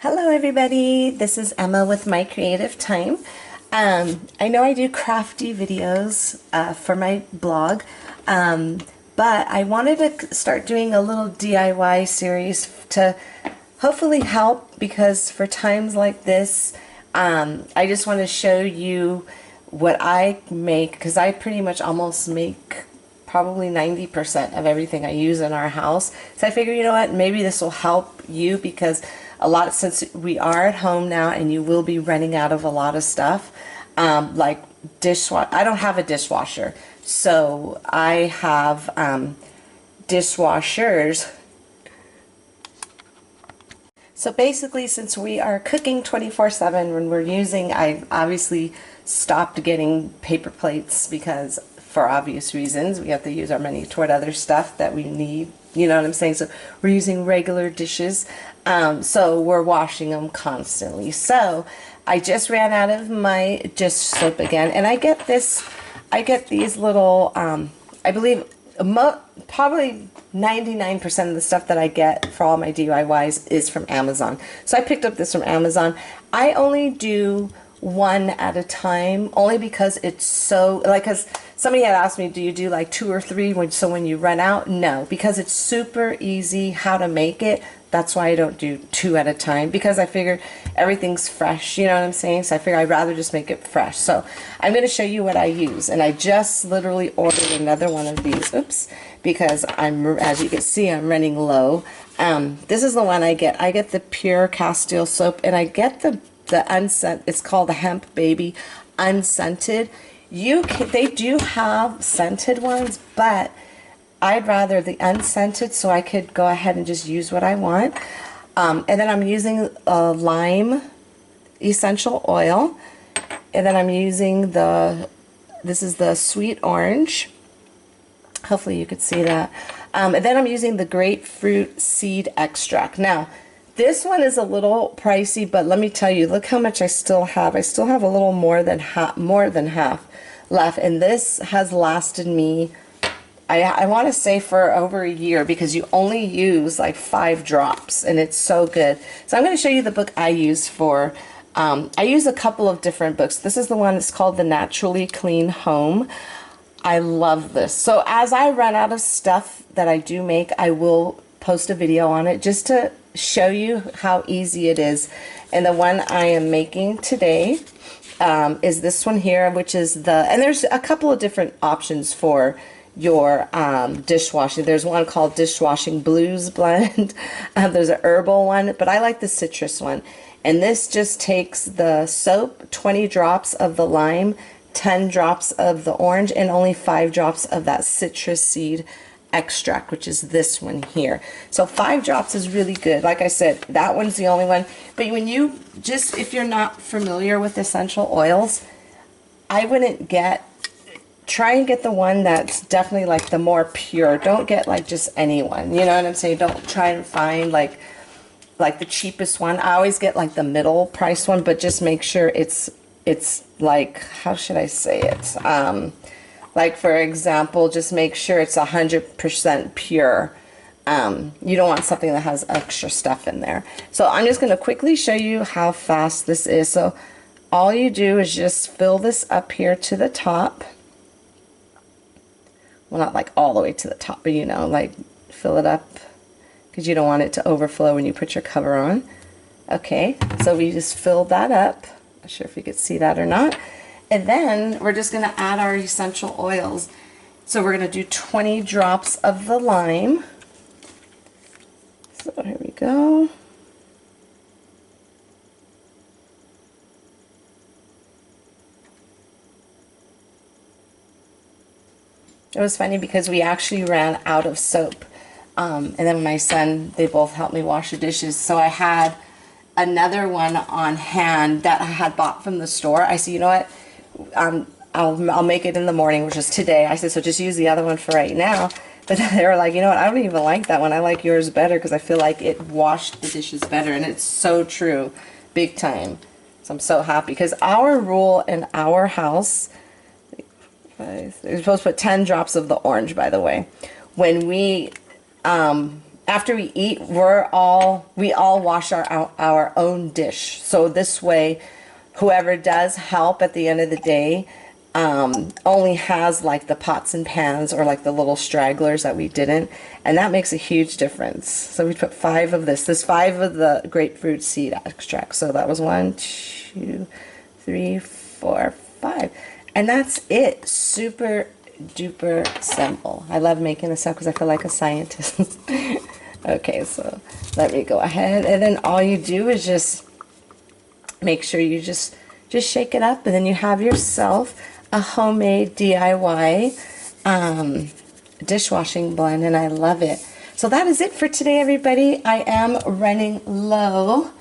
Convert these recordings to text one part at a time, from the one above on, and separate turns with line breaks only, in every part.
Hello everybody, this is Emma with My Creative Time. I know I do crafty videos for my blog, but I wanted to start doing a little DIY series to hopefully help, because for times like this, I just want to show you what I make, because I pretty much almost make probably 90% of everything I use in our house. So I figure, you know what, maybe this will help you, because since we are at home now and you will be running out of a lot of stuff, like I don't have a dishwasher, so I have dishwashers. So basically, since we are cooking 24/7 when we're using, I obviously stopped getting paper plates, because for obvious reasons we have to use our money toward other stuff that we need, you know what I'm saying? So we're using regular dishes, so we're washing them constantly. So I just ran out of my dish soap again, and I get these little, I believe probably 99% of the stuff that I get for all my DIYs is from Amazon. So I picked up this from Amazon. I only do one at a time, only because it's so, like, because somebody had asked me, do you do like 2 or 3 so when you run out? No, because it's super easy how to make it. That's why I don't do 2 at a time, because I figure everything's fresh, you know what I'm saying? So I figure I'd rather just make it fresh. So I'm going to show you what I use, and I just literally ordered another one of these, oops, because as you can see, I'm running low. This is the one I get. I get the pure Castile soap, and I get the unscented. It's called the Hemp Baby unscented. They do have scented ones, but I'd rather the unscented, so I could go ahead and just use what I want. And then I'm using a lime essential oil, and then I'm using this is the sweet orange. Hopefully you could see that. And then I'm using the grapefruit seed extract. Now, this one is a little pricey, but let me tell you, look how much I still have. I still have a little more than half left, and this has lasted me, I want to say, for over a year, because you only use like 5 drops, and it's so good. So I'm going to show you the book I use for, I use a couple of different books. This is the one that's called The Naturally Clean Home. I love this. So as I run out of stuff that I do make, I will post a video on it just to show you how easy it is. And the one I am making today is this one here, which is and there's a couple of different options for your dishwashing. There's one called Dishwashing Blues Blend. There's an herbal one, but I like the citrus one. And this just takes the soap, 20 drops of the lime, 10 drops of the orange, and only 5 drops of that citrus seed extract, which is this one here. So 5 drops is really good. Like I said, that one's the only one. But when you if you're not familiar with essential oils, I wouldn't try and get the one that's definitely like the more pure. Don't get like just any one, you know what I'm saying? Don't try and find like the cheapest one. I always get like the middle price one, but just make sure it's like, how should I say it? Like, for example, just make sure it's 100% pure. You don't want something that has extra stuff in there. So I'm just going to quickly show you how fast this is. So all you do is just fill this up here to the top. Well, not like all the way to the top, but you know, like fill it up, because you don't want it to overflow when you put your cover on. Okay, so we just filled that up. Not sure if you could see that or not. And then we're just going to add our essential oils. So we're going to do 20 drops of the lime. So here we go. It was funny because we actually ran out of soap. And then my son, they both helped me wash the dishes. So I had another one on hand that I had bought from the store. I said, you know what? I'll make it in the morning, which is today. I said, so just use the other one for right now. But they were like, you know what, I don't even like that one. I like yours better, because I feel like it washed the dishes better. And it's so true, big time. So I'm so happy, because our rule in our house, you're supposed to put 10 drops of the orange, by the way. When we after we eat, we all wash our own dish. So this way, whoever does help at the end of the day only has like the pots and pans or like the little stragglers that we didn't, and that makes a huge difference. So we put 5 of this. There's 5 of the grapefruit seed extract. So that was 1, 2, 3, 4, 5, and that's it. Super duper simple. I love making this up because I feel like a scientist. Okay, so let me go ahead, and then all you do is just make sure you just shake it up, and then you have yourself a homemade DIY dishwashing blend, and I love it. So that is it for today, everybody. I am running low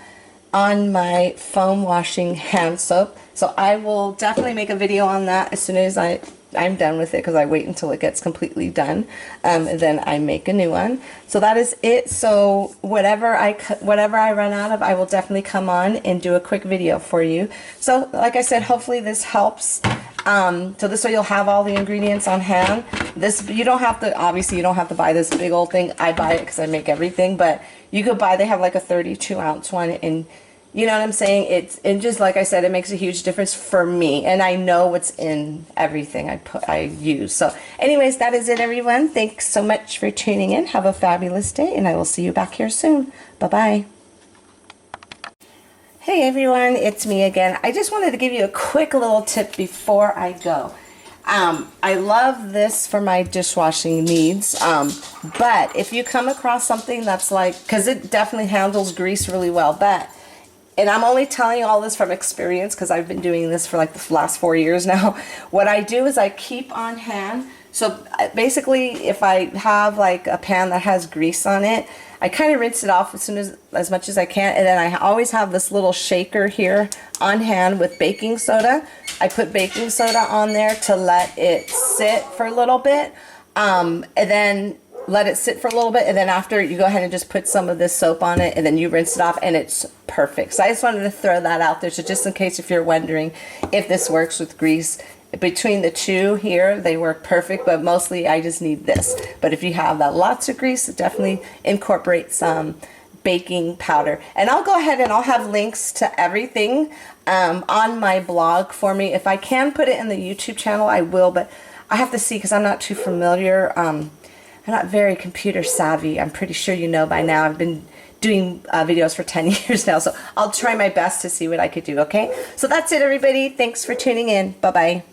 on my foam washing hand soap, so I will definitely make a video on that as soon as I'm done with it, because I wait until it gets completely done, and then I make a new one. So that is it. So whatever I run out of, I will definitely come on and do a quick video for you. So like I said, hopefully this helps. So this way you'll have all the ingredients on hand. This, you don't have to, obviously you don't have to buy this big old thing. I buy it because I make everything, but you could buy, they have like a 32-ounce one, and you know what I'm saying? And just like I said, it makes a huge difference for me, and I know what's in everything I use. So anyways, that is it, everyone. Thanks so much for tuning in. Have a fabulous day, and I will see you back here soon. Bye-bye. Hey everyone, it's me again. I just wanted to give you a quick little tip before I go. I love this for my dishwashing needs, but if you come across something that's like, because it definitely handles grease really well, and I'm only telling you all this from experience because I've been doing this for like the last 4 years now. What I do is I keep on hand. So basically, if I have like a pan that has grease on it, I kind of rinse it off as much as I can, and then I always have this little shaker here on hand with baking soda. I put baking soda on there to let it sit for a little bit, and then let it sit for a little bit, and then after, you go ahead and just put some of this soap on it, and then you rinse it off, and it's perfect. So I just wanted to throw that out there, so just in case if you're wondering if this works with grease, between the two here, they work perfect, but mostly I just need this. But if you have lots of grease, definitely incorporate some baking powder. And I'll go ahead and I'll have links to everything on my blog for me. If I can put it in the YouTube channel, I will, but I have to see because I'm not too familiar. I'm not very computer savvy. I'm pretty sure you know by now. I've been doing videos for 10 years now, so I'll try my best to see what I could do, okay? So that's it, everybody. Thanks for tuning in. Bye-bye.